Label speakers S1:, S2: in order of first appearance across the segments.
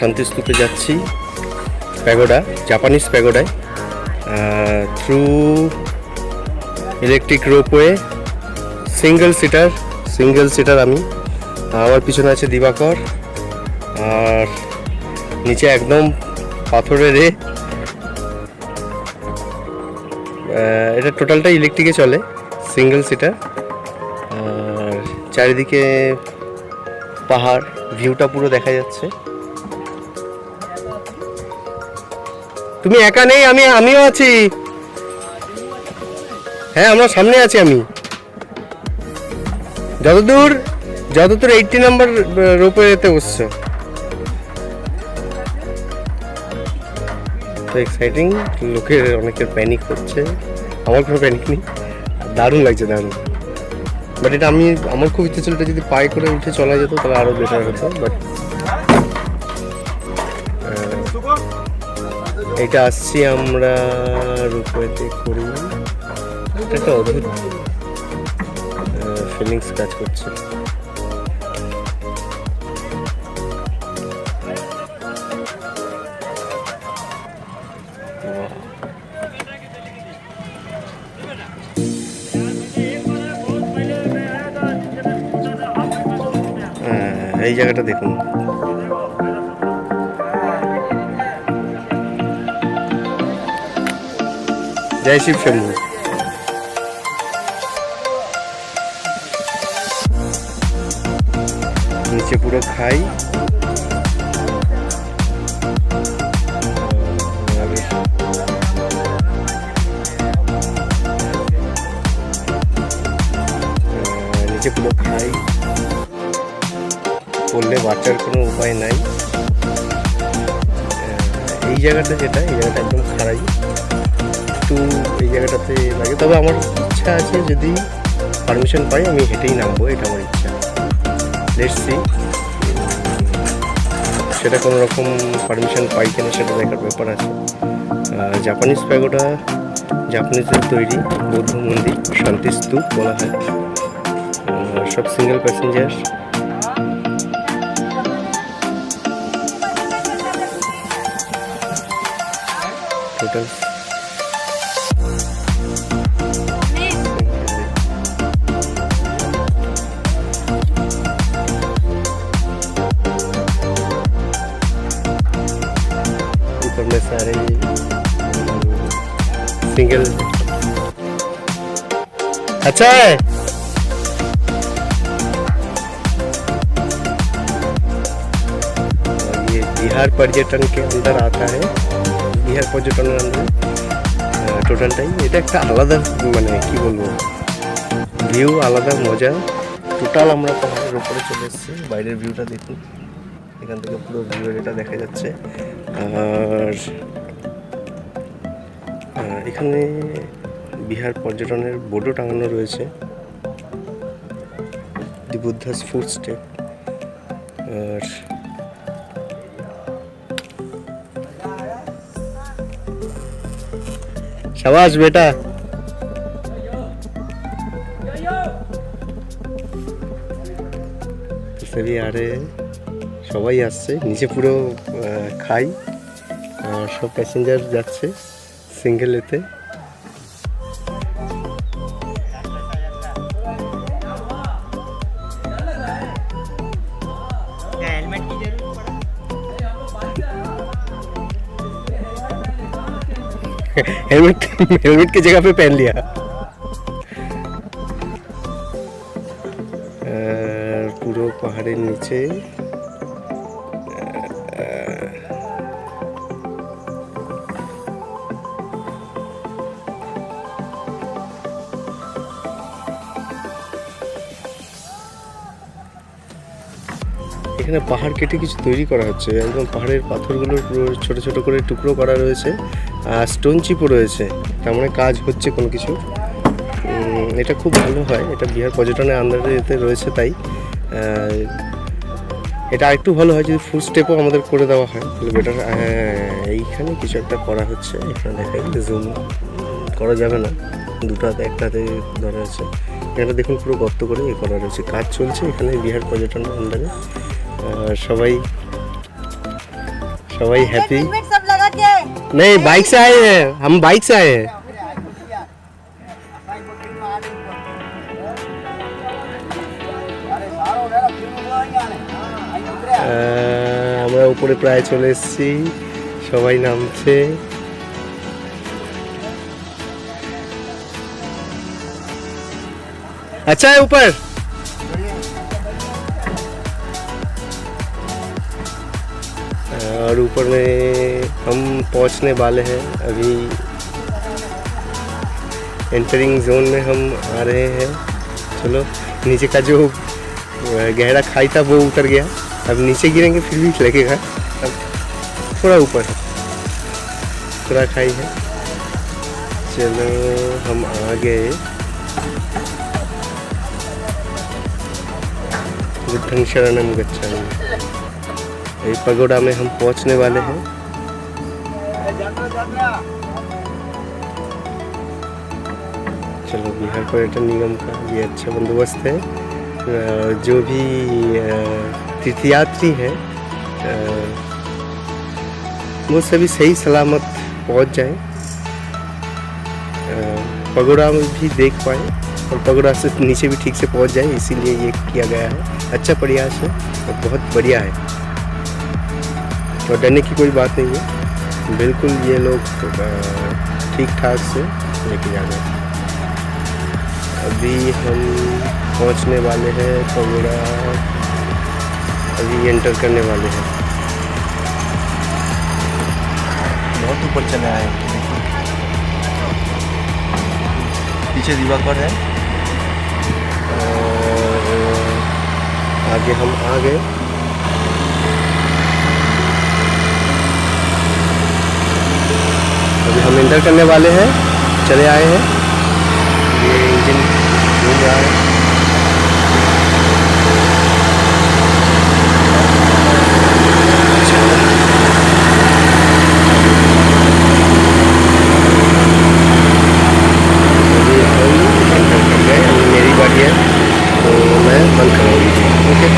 S1: শান্তিস্তূপে যাচ্ছি, pagoda, Japanese প্যাগোডায়, through electric ropeway, single seater আমি। আমার পিছনে আছে দিবাকর, আর নিচে একদম পাথরের এটা টোটালটা ইলেকট্রিকে চলে, সিঙ্গেল সিটার। আর চারিদিকে পাহাড়, ভিউটা পুরো দেখা যাচ্ছে। তুমি একা নেই, আমিও আছি। হ্যাঁ, আমরা সামনে আছি। আমি যতদূর 80 নম্বর রোপওয়েতে বসছো। তো এক্সাইটিং, লোকের অনেকের প্যানিক হচ্ছে, আমার কোনো প্যানিক নেই, দারুণ লাগছে, দারুণ। বাট এটা আমার খুব ইচ্ছে ছিল, এটা যদি পায়ে করে উঠে চলা যেত তাহলে আরও বেটার হতো। বাট এটা আসছি আমরা রোপওয়েতে করি, এটা একটা অদ্ভুত ফিলিংস কাজ করছে। এই জায়গাটা দেখুন, জয় শিব শম্ভু। নিচে পুরো খাই, নিচে পুরো খাই, করলে বাঁচার কোনো উপায় নাই। এই জায়গাটা একদম খারাই, একটু এই জায়গাটাতে লাগে। তবে আমার ইচ্ছা আছে, যদি পারমিশন পাই আমি হেঁটেই নামবো, এটা আমার ইচ্ছা। লেটস সি, সেটা কোনো রকম পারমিশন পাই কিনা সেটা দেখার ব্যাপার আছে। জাপানিজ প্যাগোডা, জাপানিজের তৈরি বৌদ্ধ মন্দির, শান্তিস্তূপ বলা হয়। সব সিঙ্গেল প্যাসেঞ্জার। টোটাল में सारे सिंगल। अच्छा है, ये बिहार पर्यटन के अंदर आता है। बिहार पर्यटन अंदर টোটালটাই এটা একটা আলাদা, মানে কি বলবো, ভিউ আলাদা, মজা। টোটাল আমরা পাহাড়ের উপরে চলে এসেছি। বাইরের ভিউটা দেখুন, এখান থেকে পুরো ভিউ এটা দেখা যাচ্ছে। আর এখানে বিহার পর্যটনের বোর্ডও টাঙানো রয়েছে, দি বুদ্ধাস ফুটস্টেপ। আর शाबाश बेटा। सभी आ रहे हैं, সবাই আসছে। নিচে পুরো খাই, সব প্যাসেঞ্জার যাচ্ছে সিঙ্গেল এতে। हेलमेट की जगह पे पहन लिया। পুরো পাহাড়ের নিচে এখানে পাহাড় কেটে কিছু তৈরি করা হচ্ছে, একদম পাহাড়ের পাথরগুলো পুরো ছোট ছোট করে টুকরো করা রয়েছে, আর স্টোন চিপও রয়েছে। তার মানে কাজ হচ্ছে কোনো কিছু। এটা খুব ভালো হয়, এটা বিহার পর্যটনের আন্ডারে এতে রয়েছে, তাই এটা আরেকটু ভালো হয় যদি ফুল স্টেপও আমাদের করে দেওয়া হয় তাহলে বেটার। এইখানে কিছু একটা করা হচ্ছে, এখানে দেখা গেলে জুম করা যাবে না, দুটো হাতে একটা হাতে ধরা আছে। এখানে দেখুন পুরো গর্ত করে এ করা রয়েছে, কাজ চলছে এখানে বিহার পর্যটনের আন্ডারে। সবাই सवाई हैप्पी।
S2: हेलमेट सब लगा के
S1: नहीं, बाइक से आए हैं, हम बाइक से आए हैं। আমরা উপরে প্রায় চলে এসেছি, সবাই নামছে। अच्छा है ऊपर। और ऊपर में हम पहुंचने वाले हैं अभी। एंटरिंग जोन में हम आ रहे हैं। चलो, नीचे का जो गहरा खाई था वो उतर गया, अब नीचे गिरेंगे फिर भी लगेगा। अब थोड़ा ऊपर है, थोड़ा खाई है। चलो हम आ गए, बुद्धं शरणं गच्छामि। ये पगोड़ा में हम पहुंचने वाले हैं। चलो, बिहार पर्यटन निगम का ये अच्छा बंदोबस्त है। जो भी तीर्थयात्री हैं वो सभी सही सलामत पहुंच जाएं, पगोड़ा में भी देख पाए और पगोड़ा से नीचे भी ठीक से पहुंच जाए, इसीलिए ये किया गया है। अच्छा प्रयास है और बहुत बढ़िया है, और डरने की कोई बात नहीं है। बिल्कुल ये लोग ठीक ठाक से लेके जा रहे हैं। अभी हम पहुंचने वाले हैं पगोड़ा, अभी एंटर करने वाले हैं।
S3: बहुत ऊपर चले आए, पीछे दिवाकर है
S1: और आगे हम आ गए। अभी हम एंटर करने वाले हैं, चले आए हैं। ये इंजन घूम रहा है। मेरी गाड़ी है तो मैं बंद करूँगी। ओके,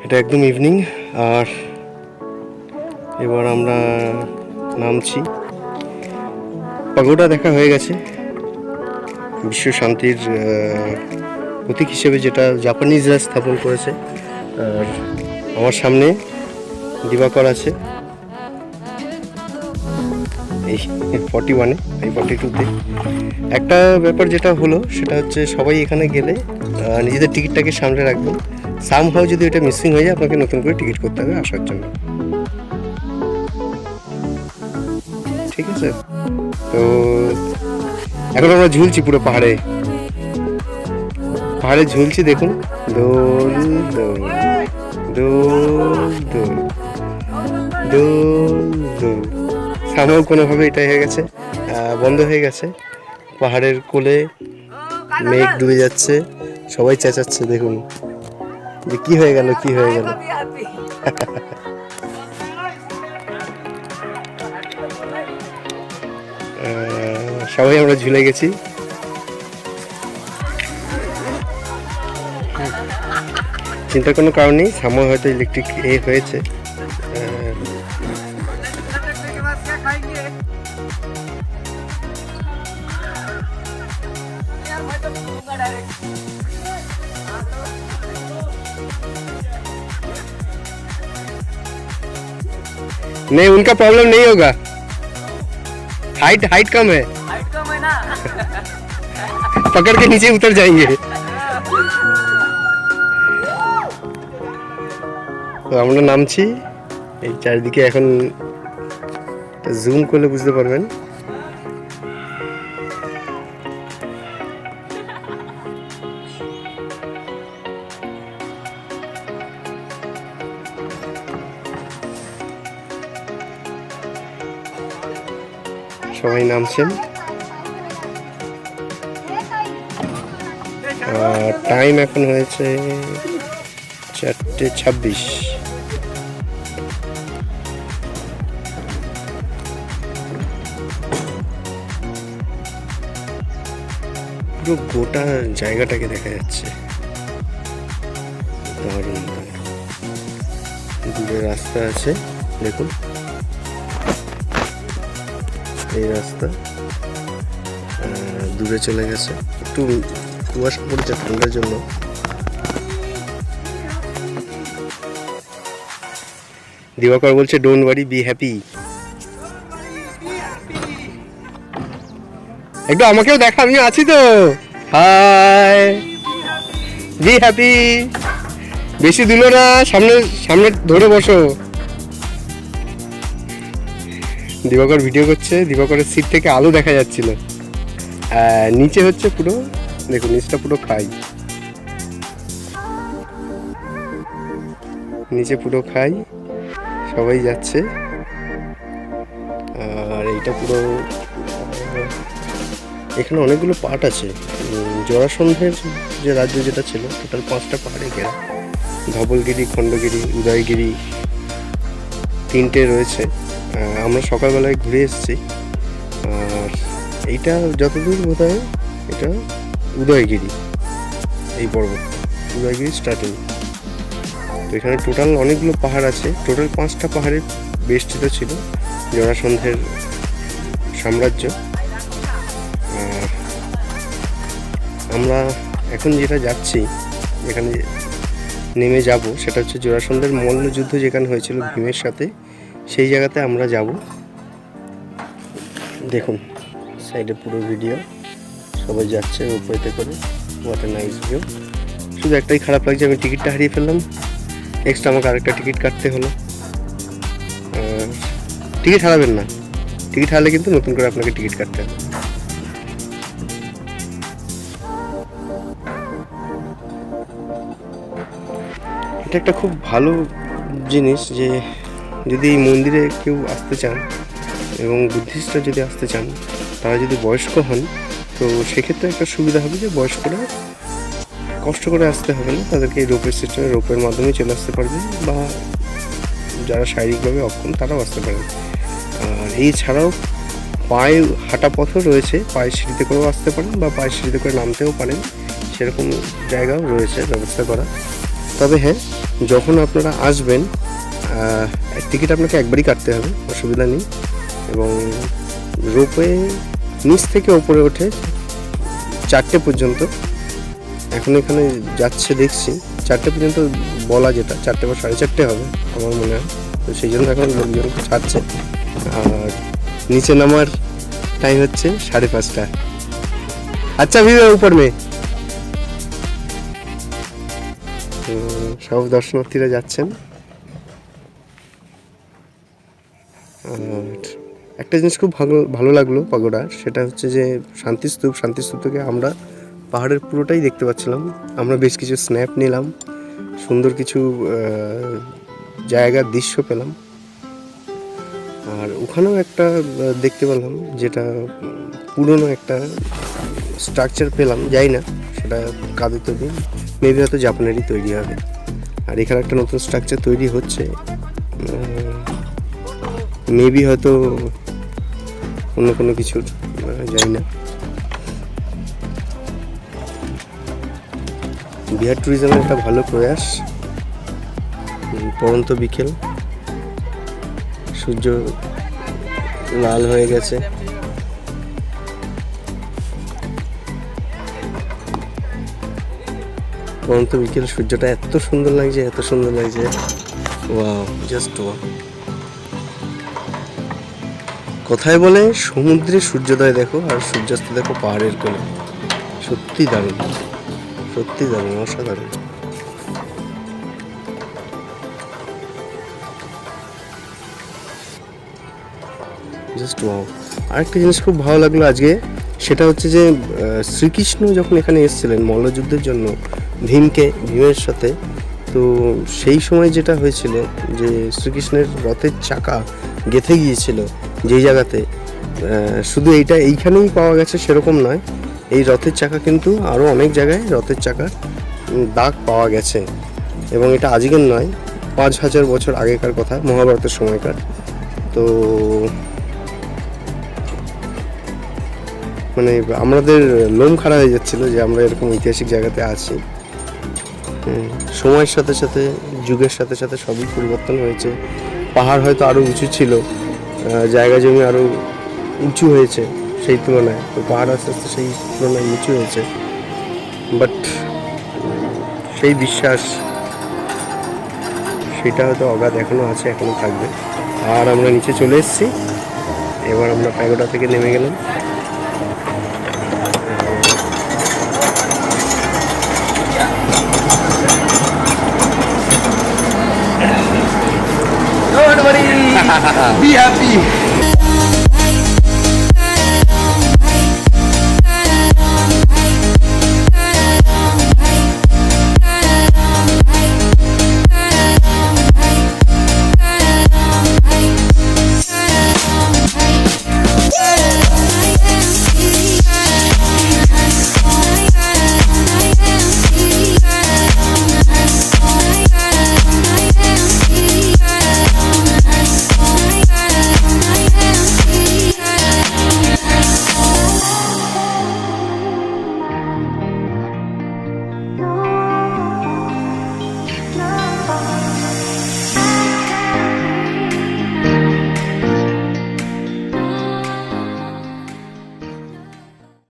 S1: এটা একদম ইভিনিং আর এবার আমরা নামছি। পাগোডা দেখা হয়ে গেছে, বিশ্ব শান্তির প্রতীক হিসেবে যেটা জাপানিজরা স্থাপন করেছে। আর আমার সামনে দিবাকর আছে এই 41-এ, এই 42-তে। একটা ব্যাপার যেটা হলো সেটা হচ্ছে সবাই এখানে গেলে নিজেদের টিকিটটাকে সামনে রাখবেন। সামহাও যদি এটা মিসিং হয়ে যায় আপনাকে নতুন করে টিকিট করতে হবে আসার জন্য, ঠিক আছে? তো এখন আমরা ঝুলছি পুরো পাহাড়ে, পাহাড়ে ঝুলছি। দেখুন, দোল দোল দোল দোল দোল দোল। সামহাও কোনোভাবে এটাই হয়ে গেছে, বন্ধ হয়ে গেছে। পাহাড়ের কোলে মেঘ ডুবে যাচ্ছে, সবাই চেঁচাচ্ছে। দেখুন যে কি হয়ে গেল, কি হয়ে গেল। সবাই আমরা ঝুলে গেছি। চিন্তার কোনো কারণ নেই, সামনে হয়তো ইলেকট্রিক হয়েছে। नहीं, उनका प्रॉब्लम नहीं होगा, हाइट कम है ना। पकड़ के नीचे उतर जाएंगे। আমরা নামছি, এই চারিদিকে এখন জুম করলে বুঝতে পারবেন। সবাই নামছেন। টাইম এখন হয়েছে 4:26। পুরো গোটা জায়গাটাকে দেখা যাচ্ছে, দারুণ দারুণ। দূরে রাস্তা আছে, দেখুন এই রাস্তা দূরে চলে গেছে, একটু কুয়াশা পড়েছে ঠান্ডার জন্য। দিবাকর বলছে ডোন্ট ওয়ারি বি হ্যাপি। একটু আমাকেও দেখা, আমি আছি তো। Hi, be happy. বেশি দিল না, সামনে সামনে ধরে বসো। দিবাকর ভিডিও করছে, দিবাকরের সিট থেকে আলো দেখা যাচ্ছিল। নিচে হচ্ছে পুরো, দেখুন নিচটা পুরো খাই, নিচে পুরো খাই, সবাই যাচ্ছে। আর এইটা পুরো, এখানে অনেকগুলো পার্ট আছে। জরাসন্ধের যে রাজ্য যেটা ছিল, টোটাল 5টা পাহাড়ে ঘেরা। ধবলগিরি, খণ্ডগিরি, উদয়গিরি, 3টে রয়েছে। আমরা সকালবেলায় ঘুরে এসেছি। আর এইটা যতদূর বোধ হয় এটা উদয়গিরি, এই পর্বতটা উদয়গিরি স্টার্টিং। তো এখানে টোটাল অনেকগুলো পাহাড় আছে, টোটাল 5টা পাহাড়ে বেষ্টিত ছিল জরাসন্ধের সাম্রাজ্য। আমরা এখন যেটা যাচ্ছি, যেখানে নেমে যাব, সেটা হচ্ছে জরাসন্ধের মল্লযুদ্ধ যেখানে হয়েছিল ভীমের সাথে, সেই জায়গাতে আমরা যাব। দেখুন সাইডে পুরো ভিডিও, সবাই যাচ্ছে রোপওয়েতে করে। What a nice view. শুধু একটাই খারাপ লাগছে, আমি টিকিটটা হারিয়ে ফেললাম। নেক্সট আমাকে আরেকটা টিকিট কাটতে হলো। টিকিট হারাবেন না, টিকিট হারালে কিন্তু নতুন করে আপনাকে টিকিট কাটতে হবে। এটা একটা খুব ভালো জিনিস যে যদি এই মন্দিরে কেউ আসতে চান এবং বুদ্ধিস্টরা যদি আসতে চান, তারা যদি বয়স্ক হন, তো সেক্ষেত্রে একটা সুবিধা হবে যে বয়স্করা কষ্ট করে আসতে হবে না, তাদেরকে এই রোপওয়ে সিস্টেমে, রোপওয়ের মাধ্যমে চলে আসতে পারবে, বা যারা শারীরিকভাবে অক্ষম তারাও আসতে পারবে। আর এই ছাড়াও পায়ে হাঁটা পথও রয়েছে, পায়ের সিঁড়িতে করেও আসতে পারেন বা পায়ের সিঁড়িতে করে নামতেও পারেন, সেরকম জায়গাও রয়েছে ব্যবস্থা করা। তবে হ্যাঁ, যখন আপনারা আসবেন টিকিট আপনাকে একবারই কাটতে হবে, অসুবিধা নেই। এবং রোপওয়ে নিচ থেকে ওপরে ওঠে 4টে পর্যন্ত। এখন এখানে যাচ্ছে দেখছি 4টে পর্যন্ত বলা, যেটা 4টে বা 4:30 হবে আমার মনে হয়। তো সেই জন্য এখন লোকজন ছাড়ছে। আর নিচে নামার টাইম হচ্ছে 5:30। আচ্ছা ভিউ উপর মে। সব দর্শনার্থীরা যাচ্ছেন। আর একটা জিনিস খুব ভালো লাগলো পাগোডার, সেটা হচ্ছে যে শান্তিস্তূপ থেকে আমরা পাহাড়ের পুরোটাই দেখতে পাচ্ছিলাম। আমরা বেশ কিছু স্ন্যাপ নিলাম, সুন্দর কিছু জায়গার দৃশ্য পেলাম। আর ওখানেও একটা দেখতে পেলাম, যেটা পুরনো একটা স্ট্রাকচার পেলাম, যাই না সেটা কাদের তৈরি, মেবি হয়তো জাপানেরই তৈরি হবে। আর এখানে একটা নতুন স্ট্রাকচার তৈরি হচ্ছে, মেবি হয়তো অন্য কোনো কিছুর, জানি না। বিহার ট্যুরিজমের একটা ভালো প্রয়াস। পরন্ত বিকেল, সূর্য লাল হয়ে গেছে। পরন্ত বিকেল, সূর্যটা এত সুন্দর লাগছে, এত সুন্দর লাগছে। Wow, just wow. কথায় বলে সমুদ্রে সূর্যোদয় দেখো আর সূর্যাস্ত দেখো পাহাড়ের কোলে। সত্যি দারুণ, সত্যি দারুণ, অসাধারণ। Just wow. আরেকটা জিনিস খুব ভালো লাগলো আজকে, সেটা হচ্ছে যে শ্রীকৃষ্ণ যখন এখানে এসেছিলেন মল্লযুদ্ধের জন্য ভীমের সাথে, তো সেই সময় যেটা হয়েছিল যে শ্রীকৃষ্ণের রথের চাকা গেঁথে গিয়েছিল যেই জায়গাতে, শুধু এইখানেই পাওয়া গেছে সেরকম নয়, এই রথের চাকা কিন্তু আরও অনেক জায়গায় রথের চাকার দাগ পাওয়া গেছে। এবং এটা আজকের নয়, 5000 বছর আগেকার কথা, মহাভারতের সময়কার। তো মানে আমাদের লোম খাড়া হয়ে যাচ্ছিল যে আমরা এরকম ঐতিহাসিক জায়গাতে আছি। সময়ের সাথে সাথে, যুগের সাথে সাথে সবই পরিবর্তন হয়েছে। পাহাড় হয়তো আরও উঁচু ছিল, জায়গা জমি আরও উঁচু হয়েছে সেই তুলনায়, তো পাহাড় আস্তে আস্তে সেই তুলনায় নিচু হয়েছে, বাট সেই বিশ্বাস সেটা হয়তো অগাধ এখনও আছে, এখনও থাকবে। আর আমরা নিচে চলে এসেছি, এবার আমরা প্যাগোডা থেকে নেমে গেলাম।
S3: Don't worry, be happy.